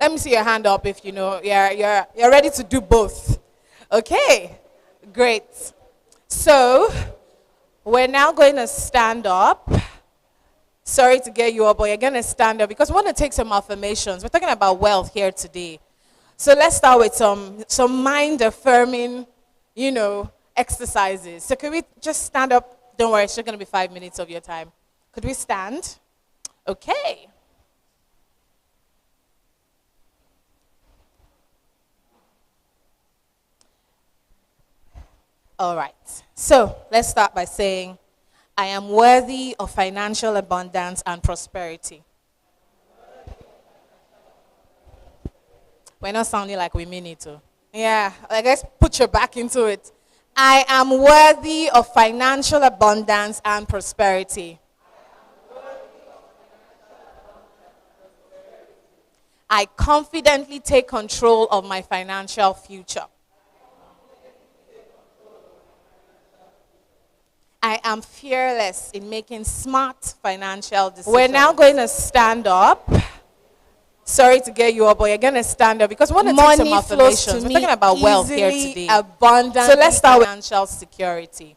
Let me see your hand up if you know you're ready to do both. Okay, great. So we're now going to stand up. Sorry to get you up, but you're going to stand up because we want to take some affirmations. We're talking about wealth here today. So let's start with some mind affirming, exercises. So could we just stand up? Don't worry, it's just going to be 5 minutes of your time. Could we stand? Okay. All right. So let's start by saying, I am worthy of financial abundance and prosperity. We're not sounding like we mean it too. Yeah, I guess put your back into it. I am worthy of financial abundance and prosperity. I confidently take control of my financial future. I am fearless in making smart financial decisions. We're now going to stand up. Sorry to get you up, but you're going to stand up because we want to take some affirmations. We're talking about wealth here today. Abundance. So let's start with financial security.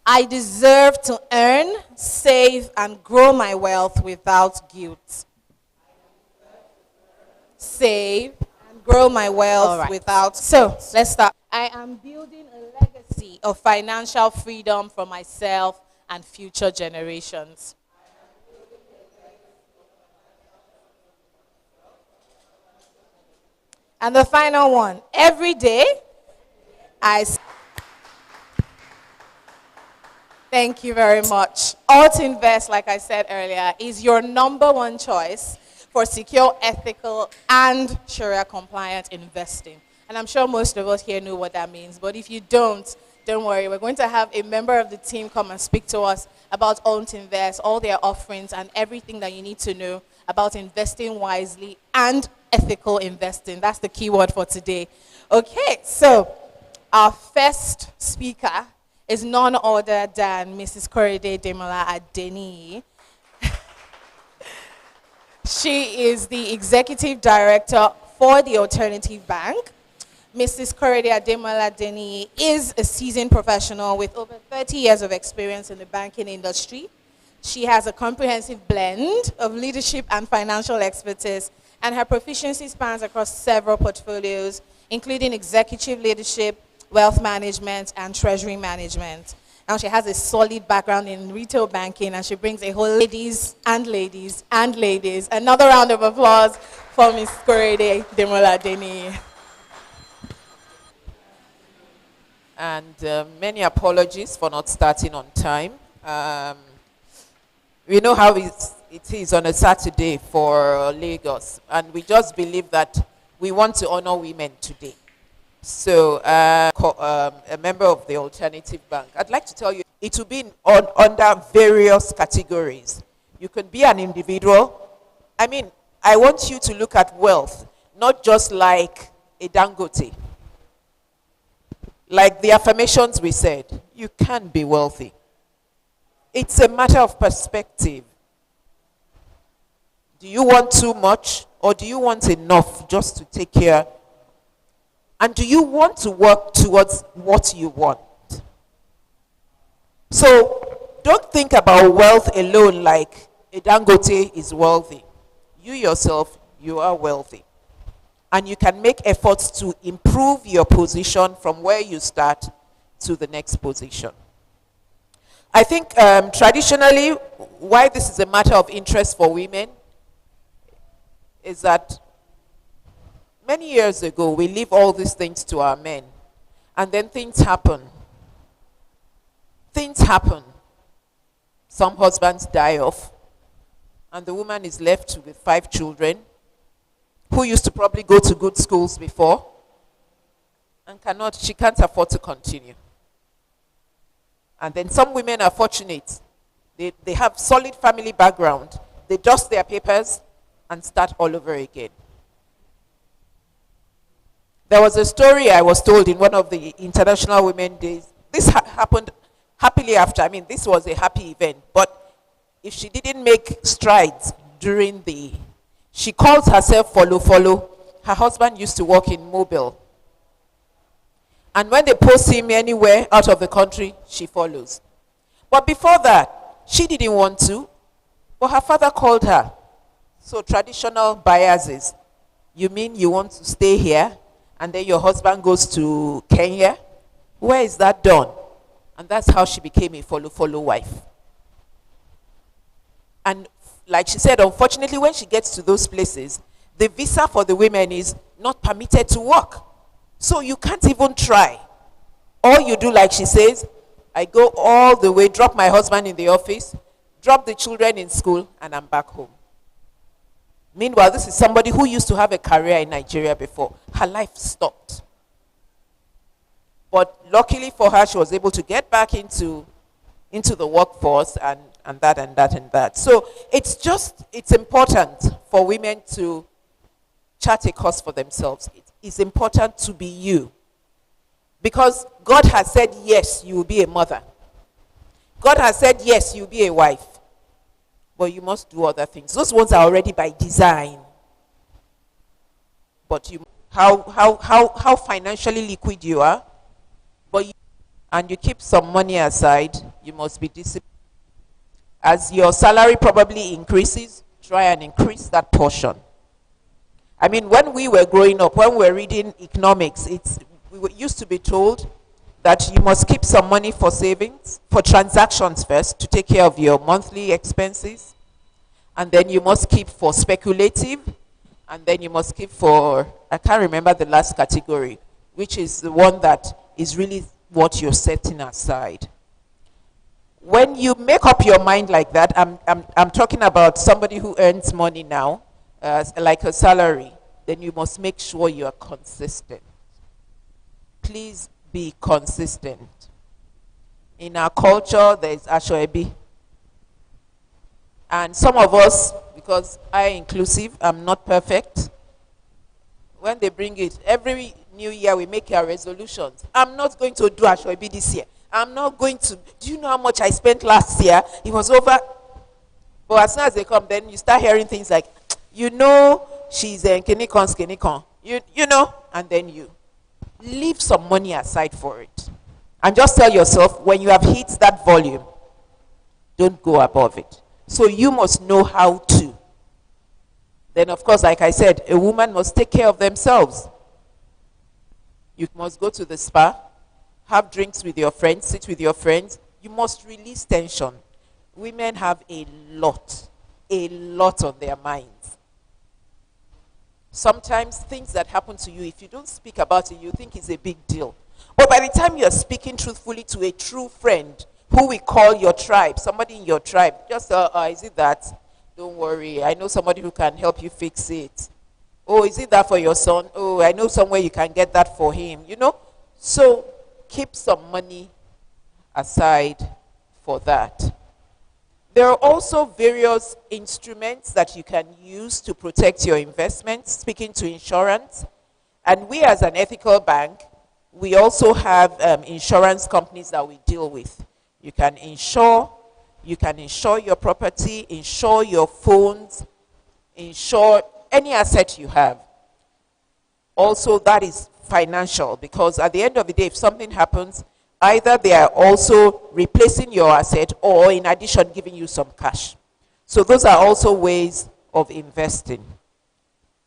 I deserve to earn, save, and grow my wealth without guilt. Save and grow my wealth without. So let's start. I am building a legacy of financial freedom for myself and future generations. And the final one, every day Thank you very much. Alt Invest, like I said earlier, is your number one choice for secure, ethical, and Sharia compliant investing. And I'm sure most of us here know what that means, but if you don't worry. We're going to have a member of the team come and speak to us about Alt Invest, all their offerings, and everything that you need to know about investing wisely and ethical investing. That's the key word for today. Okay, so our first speaker is none other than Mrs. Korede Demola Adeniyi. She is the Executive Director for the Alternative Bank. Mrs. Korede Demola Adeniyi is a seasoned professional with over 30 years of experience in the banking industry. She has a comprehensive blend of leadership and financial expertise, and her proficiency spans across several portfolios, including executive leadership, wealth management, and treasury management. Now she has a solid background in retail banking, and she brings a whole ladies. Another round of applause for Ms. Korede Demola Adeniyi. And many apologies for not starting on time. We know how it is on a Saturday for Lagos, and we just believe that we want to honor women today. So, a member of the Alternative Bank, I'd like to tell you, it will be under various categories. You can be an individual. I mean, I want you to look at wealth, not just like a Dangote. Like the affirmations we said, you can be wealthy. It's a matter of perspective. Do you want too much, or do you want enough just to take care? And do you want to work towards what you want? So don't think about wealth alone like a Dangote is wealthy. You yourself, you are wealthy. And you can make efforts to improve your position from where you start to the next position. I think traditionally, why this is a matter of interest for women is that many years ago, we leave all these things to our men. And then things happen. Things happen. Some husbands die off. And the woman is left with 5 children who used to probably go to good schools before and she can't afford to continue. And then some women are fortunate. They have solid family background. They dust their papers and start all over again. There was a story I was told in one of the International Women's Days. This happened happily after. I mean, this was a happy event. But if she didn't make strides during she calls herself follow follow. Her husband used to work in Mobile. And when they post him anywhere out of the country, she follows. But before that, she didn't want to, but her father called her. So traditional biases. You mean you want to stay here and then your husband goes to Kenya? Where is that done? And that's how she became a follow wife. And like she said, unfortunately, when she gets to those places, the visa for the women is not permitted to work. So you can't even try. All you do, like she says, I go all the way, drop my husband in the office, drop the children in school, and I'm back home. Meanwhile, this is somebody who used to have a career in Nigeria before. Her life stopped. But luckily for her, she was able to get back into the workforce and that. So it's important for women to chart a course for themselves. It's important to be you. Because God has said, yes, you will be a mother. God has said, yes, you will be a wife. But you must do other things. Those ones are already by design. But how financially liquid you are, and you keep some money aside, you must be disciplined. As your salary probably increases, try and increase that portion. I mean, when we were growing up, when we were reading economics, we used to be told that you must keep some money for savings, for transactions first, to take care of your monthly expenses. And then you must keep for speculative. And then you must keep for, I can't remember the last category, which is the one that is really what you're setting aside. When you make up your mind like that, I'm talking about somebody who earns money now, like a salary, then you must make sure you are consistent. Please be consistent. In our culture, there is Ashoebi. And some of us, because I inclusive, I'm not perfect, when they bring it, every new year we make our resolutions. I'm not going to do Ashoebi this year. I'm not going to. Do you know how much I spent last year? It was over. But as soon as they come, then you start hearing things like, you know, she's a skinny-con. You know, and then you leave some money aside for it. And just tell yourself, when you have hit that volume, don't go above it. So you must know how to. Then, of course, like I said, a woman must take care of themselves. You must go to the spa, have drinks with your friends, sit with your friends. You must release tension. Women have a lot on their minds. Sometimes things that happen to you, if you don't speak about it, you think it's a big deal. But by the time you're speaking truthfully to a true friend, who we call your tribe, somebody in your tribe, just, is it that? Don't worry, I know somebody who can help you fix it. Oh, is it that for your son? Oh, I know somewhere you can get that for him, you know? So keep some money aside for that. There are also various instruments that you can use to protect your investments, speaking to insurance. And we as an ethical bank, we also have insurance companies that we deal with. You can insure your property, insure your phones, insure any asset you have. Also, that is financial, because at the end of the day, if something happens, either they are also replacing your asset or in addition giving you some cash. So those are also ways of investing.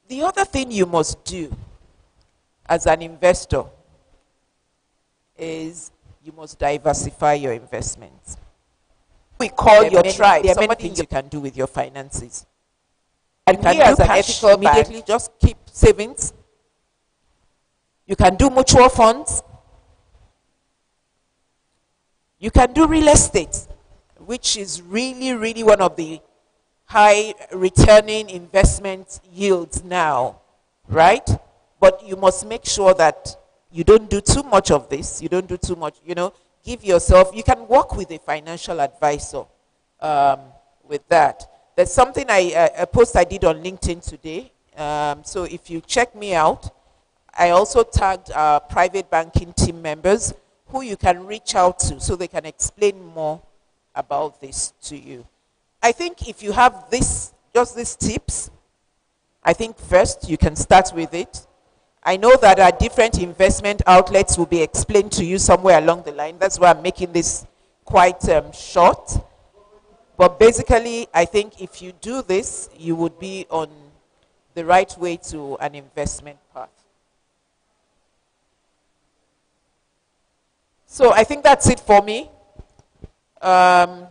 The other thing you must do as an investor is you must diversify your investments. We call your tribe. There are many things you can do with your finances. And we as an ethical bank, just keep savings. You can do mutual funds. You can do real estate, which is really, really one of the high returning investment yields now, right? But you must make sure that you don't do too much of this. You don't do too much, give yourself, you can work with a financial advisor with that. There's something a post I did on LinkedIn today. So if you check me out, I also tagged our private banking team members who you can reach out to so they can explain more about this to you. I think if you have this, just these tips, I think first you can start with it. I know that our different investment outlets will be explained to you somewhere along the line. That's why I'm making this quite short. But basically, I think if you do this, you would be on the right way to an investment path. So I think that's it for me. Yeah.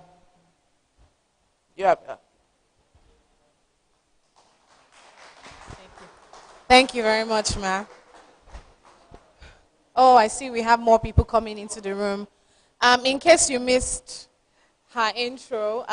Thank you very much, Ma. Oh, I see we have more people coming into the room. In case you missed her intro,